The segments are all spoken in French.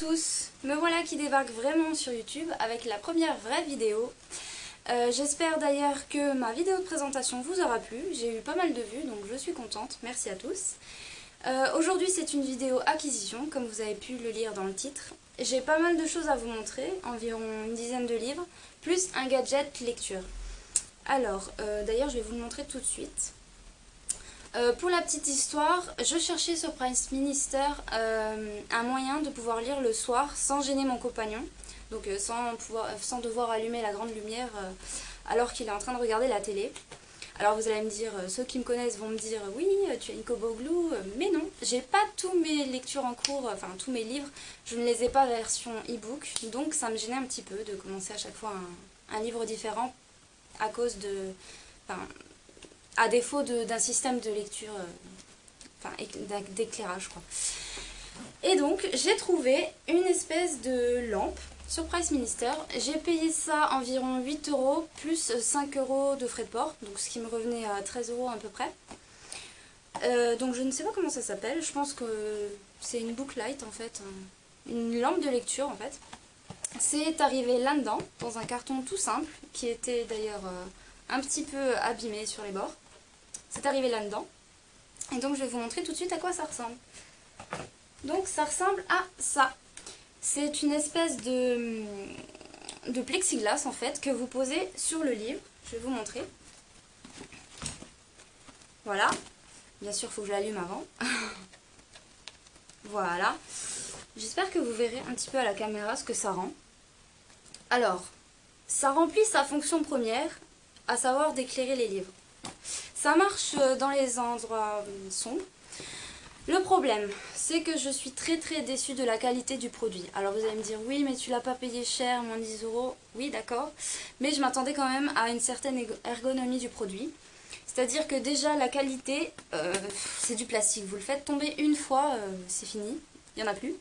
tous, me voilà qui débarque vraiment sur YouTube avec la première vraie vidéo. J'espère d'ailleurs que ma vidéo de présentation vous aura plu, j'ai eu pas mal de vues donc je suis contente, merci à tous. Aujourd'hui c'est une vidéo acquisition comme vous avez pu le lire dans le titre. J'ai pas mal de choses à vous montrer, environ une dizaine de livres, plus un gadget lecture. Alors d'ailleurs je vais vous le montrer tout de suite. Pour la petite histoire, je cherchais sur Prime Minister un moyen de pouvoir lire le soir sans gêner mon compagnon, donc sans devoir allumer la grande lumière alors qu'il est en train de regarder la télé. Alors vous allez me dire, ceux qui me connaissent vont me dire oui, tu es une Koboglou, mais non, j'ai pas tous mes lectures en cours, enfin tous mes livres, je ne les ai pas version e-book, donc ça me gênait un petit peu de commencer à chaque fois un livre différent à cause de... à défaut d'un système de lecture, d'éclairage quoi. Et donc j'ai trouvé une espèce de lampe sur Price Minister. J'ai payé ça environ 8 € plus 5 € de frais de port, donc ce qui me revenait à 13 € à peu près. Donc je ne sais pas comment ça s'appelle, je pense que c'est une booklight en fait, une lampe de lecture en fait. C'est arrivé là-dedans, dans un carton tout simple, qui était d'ailleurs un petit peu abîmé sur les bords. C'est arrivé là-dedans. Et donc je vais vous montrer tout de suite à quoi ça ressemble. Donc ça ressemble à ça. C'est une espèce de plexiglas en fait que vous posez sur le livre. Je vais vous montrer. Voilà. Bien sûr il faut que je l'allume avant. Voilà. J'espère que vous verrez un petit peu à la caméra ce que ça rend. Alors, ça remplit sa fonction première, à savoir d'éclairer les livres. Ça marche dans les endroits sombres. Le problème, c'est que je suis très déçue de la qualité du produit. Alors vous allez me dire, oui mais tu l'as pas payé cher, moins 10 €. Oui d'accord, mais je m'attendais quand même à une certaine ergonomie du produit. C'est-à-dire que déjà la qualité, c'est du plastique. Vous le faites tomber une fois, c'est fini, il n'y en a plus.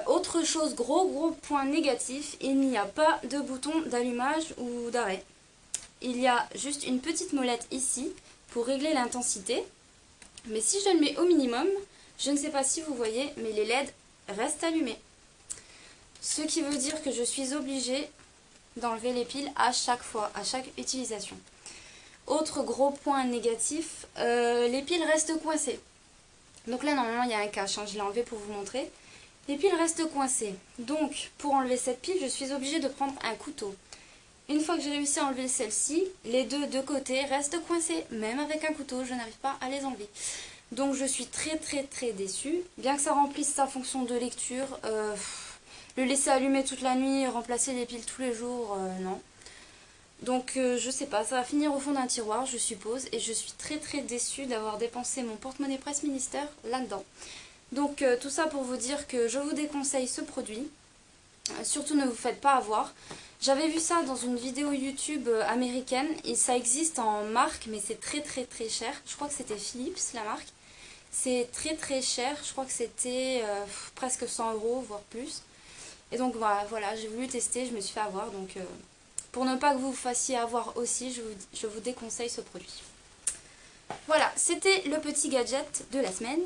Autre chose, gros point négatif, il n'y a pas de bouton d'allumage ou d'arrêt. Il y a juste une petite molette ici pour régler l'intensité. Mais si je le mets au minimum, je ne sais pas si vous voyez, mais les LED restent allumés. Ce qui veut dire que je suis obligée d'enlever les piles à chaque fois, à chaque utilisation. Autre gros point négatif, les piles restent coincées. Donc là normalement il y a un cache, hein, je l'ai enlevé pour vous montrer. Les piles restent coincées. Donc pour enlever cette pile, je suis obligée de prendre un couteau. Une fois que j'ai réussi à enlever celle-ci, les deux de côté restent coincés. Même avec un couteau, je n'arrive pas à les enlever. Donc je suis très déçue. Bien que ça remplisse sa fonction de lecture, le laisser allumer toute la nuit, remplacer les piles tous les jours, non. Donc je sais pas, ça va finir au fond d'un tiroir, je suppose. Et je suis très déçue d'avoir dépensé mon porte-monnaie Presse Minister là-dedans. Donc tout ça pour vous dire que je vous déconseille ce produit. Surtout ne vous faites pas avoir. J'avais vu ça dans une vidéo YouTube américaine et ça existe en marque mais c'est très cher. Je crois que c'était Philips la marque. C'est très cher, je crois que c'était presque 100 € voire plus. Et donc voilà, j'ai voulu tester, je me suis fait avoir. Donc pour ne pas que vous vous fassiez avoir aussi, je vous déconseille ce produit. Voilà, c'était le petit gadget de la semaine.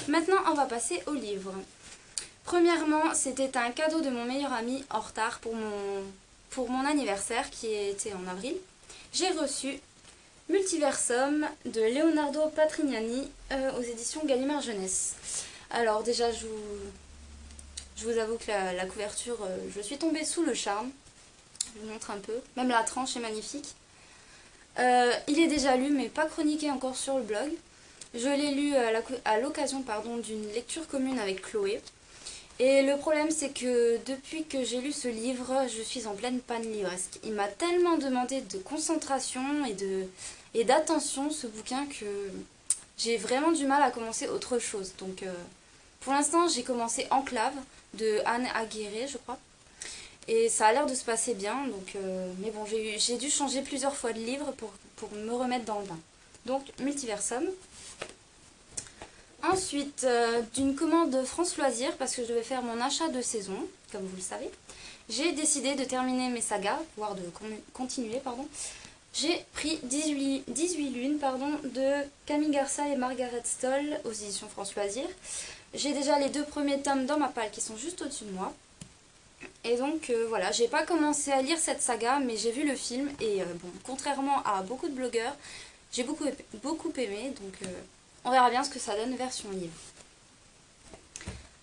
Maintenant on va passer au livre. Premièrement, c'était un cadeau de mon meilleur ami en retard pour mon anniversaire qui était en avril. J'ai reçu Multiversum de Leonardo Patrignani aux éditions Gallimard Jeunesse. Alors déjà, je vous avoue que la couverture, je suis tombée sous le charme. Je vous montre un peu. Même la tranche est magnifique. Il est déjà lu mais pas chroniqué encore sur le blog. Je l'ai lu à l'occasion d'une lecture commune avec Chloé. Et le problème c'est que depuis que j'ai lu ce livre, je suis en pleine panne livresque. Il m'a tellement demandé de concentration et d'attention ce bouquin que j'ai vraiment du mal à commencer autre chose. Donc pour l'instant j'ai commencé Enclave de Anne Aguirre je crois. Et ça a l'air de se passer bien, donc, mais bon j'ai dû changer plusieurs fois de livre pour me remettre dans le bain. Donc Multiversum. Ensuite, d'une commande de France Loisirs, parce que je devais faire mon achat de saison, comme vous le savez, j'ai décidé de terminer mes sagas, voire de continuer, pardon. J'ai pris 18 lunes de Camille Garça et Margaret Stoll aux éditions France Loisirs. J'ai déjà les 2 premiers tomes dans ma palle qui sont juste au-dessus de moi. Et donc voilà, j'ai pas commencé à lire cette saga, mais j'ai vu le film et bon, contrairement à beaucoup de blogueurs, j'ai beaucoup aimé, donc on verra bien ce que ça donne version livre.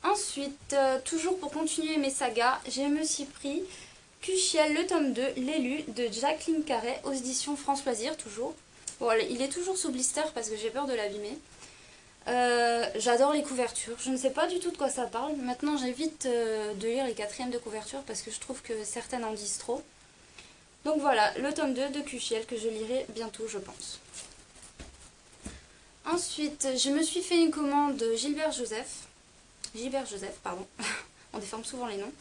Ensuite, toujours pour continuer mes sagas, je me suis pris Cuchiel, le tome 2, L'élu de Jacqueline Carré aux éditions France Loisirs, toujours. Bon, il est toujours sous blister parce que j'ai peur de l'abîmer. J'adore les couvertures, je ne sais pas du tout de quoi ça parle. Maintenant j'évite de lire les 4e de couverture parce que je trouve que certaines en disent trop. Donc voilà, le tome 2 de Cuchiel que je lirai bientôt je pense. Ensuite, je me suis fait une commande de Gilbert Joseph, pardon, on déforme souvent les noms.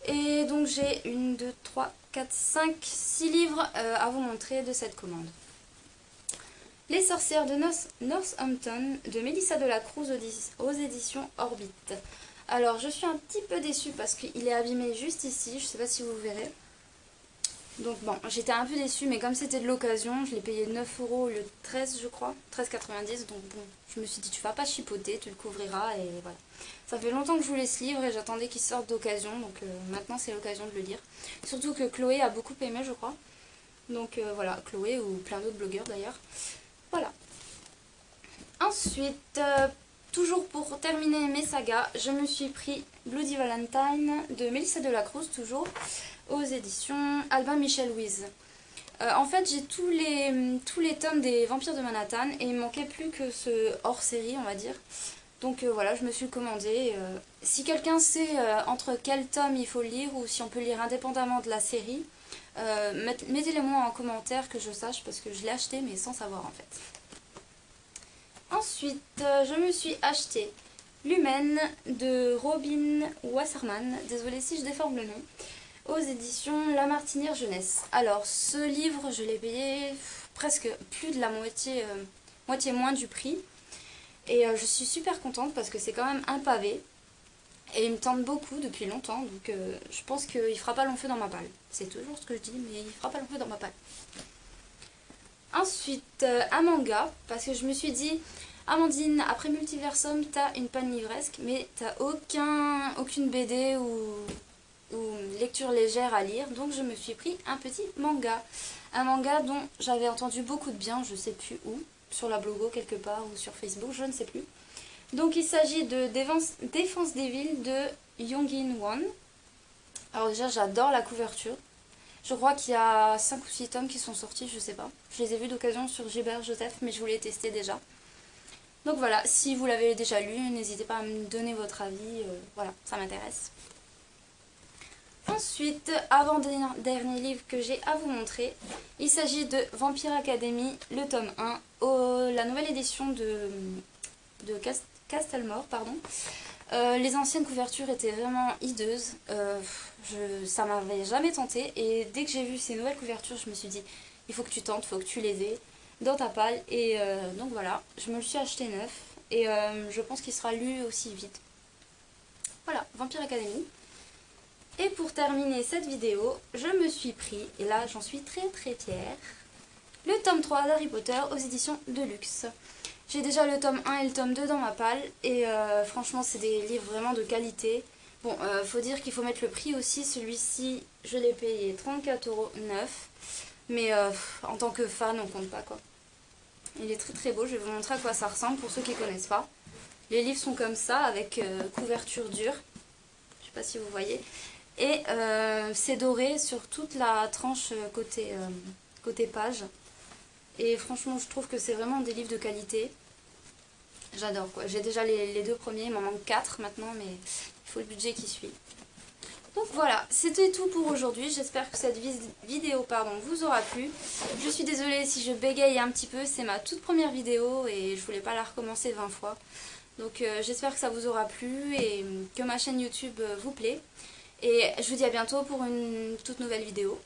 Et donc j'ai 1, 2, 3, 4, 5, 6 livres à vous montrer de cette commande. Les sorcières de Northampton de Mélissa Delacruz aux éditions Orbit. Alors je suis un petit peu déçue parce qu'il est abîmé juste ici, je ne sais pas si vous verrez. Donc bon, j'étais un peu déçue, mais comme c'était de l'occasion, je l'ai payé 9 € au lieu de 13 je crois, 13,90. Donc bon, je me suis dit tu vas pas chipoter, tu le couvriras et voilà. Ça fait longtemps que je voulais ce livre et j'attendais qu'il sorte d'occasion, donc maintenant c'est l'occasion de le lire. Surtout que Chloé a beaucoup aimé je crois. Donc voilà, Chloé ou plein d'autres blogueurs d'ailleurs. Voilà. Ensuite, toujours pour terminer mes sagas, je me suis pris Bloody Valentine de Mélissa Delacruz, toujours, aux éditions Albin Michel Louise. En fait, j'ai tous les tomes des Vampires de Manhattan et il me manquait plus que ce hors-série, on va dire. Donc voilà, je me suis le commandé. Si quelqu'un sait entre quel tome il faut lire ou si on peut lire indépendamment de la série, mettez-les moi en commentaire que je sache parce que je l'ai acheté mais sans savoir en fait. Ensuite, je me suis acheté L'Humaine de Robin Wasserman, désolée si je déforme le nom, aux éditions La Martinière Jeunesse. Alors ce livre je l'ai payé presque plus de la moitié moins du prix. Et je suis super contente parce que c'est quand même un pavé. Et il me tente beaucoup depuis longtemps, donc je pense qu'il fera pas long feu dans ma palle. C'est toujours ce que je dis, mais il fera pas long feu dans ma palle. Ensuite, un manga, parce que je me suis dit, Amandine, après Multiversum, t'as une panne livresque, mais t'as aucune BD ou lecture légère à lire, donc je me suis pris un petit manga. Un manga dont j'avais entendu beaucoup de bien, je sais plus où, sur la blogo quelque part ou sur Facebook, je ne sais plus. Donc il s'agit de Défense des villes de Young-in Won. Alors déjà j'adore la couverture. Je crois qu'il y a 5 ou 6 tomes qui sont sortis, je sais pas. Je les ai vus d'occasion sur Gilbert Joseph, mais je voulais tester déjà. Donc voilà, si vous l'avez déjà lu, n'hésitez pas à me donner votre avis, voilà, ça m'intéresse. Ensuite, avant-dernier livre que j'ai à vous montrer, il s'agit de Vampire Academy, le tome 1, la nouvelle édition de Castlemore, pardon. Les anciennes couvertures étaient vraiment hideuses, ça m'avait jamais tenté et dès que j'ai vu ces nouvelles couvertures je me suis dit il faut que tu tentes, il faut que tu les aies dans ta palle et donc voilà, je me le suis acheté neuf et je pense qu'il sera lu aussi vite. Voilà, Vampire Academy. Et pour terminer cette vidéo, je me suis pris, et là j'en suis très fière, le tome 3 d'Harry Potter aux éditions Deluxe. J'ai déjà le tome 1 et le tome 2 dans ma palle et franchement c'est des livres vraiment de qualité. Bon, faut dire qu'il faut mettre le prix aussi, celui-ci je l'ai payé 34,9 € mais en tant que fan on compte pas quoi. Il est très beau, je vais vous montrer à quoi ça ressemble pour ceux qui ne connaissent pas. Les livres sont comme ça avec couverture dure, je sais pas si vous voyez. Et c'est doré sur toute la tranche côté page. Et franchement, je trouve que c'est vraiment des livres de qualité. J'adore quoi. J'ai déjà les 2 premiers, il m'en manque 4 maintenant, mais il faut le budget qui suit. Donc voilà, c'était tout pour aujourd'hui. J'espère que cette vidéo vous aura plu. Je suis désolée si je bégaye un petit peu, c'est ma toute première vidéo et je voulais pas la recommencer 20 fois. Donc j'espère que ça vous aura plu et que ma chaîne YouTube vous plaît. Et je vous dis à bientôt pour une toute nouvelle vidéo.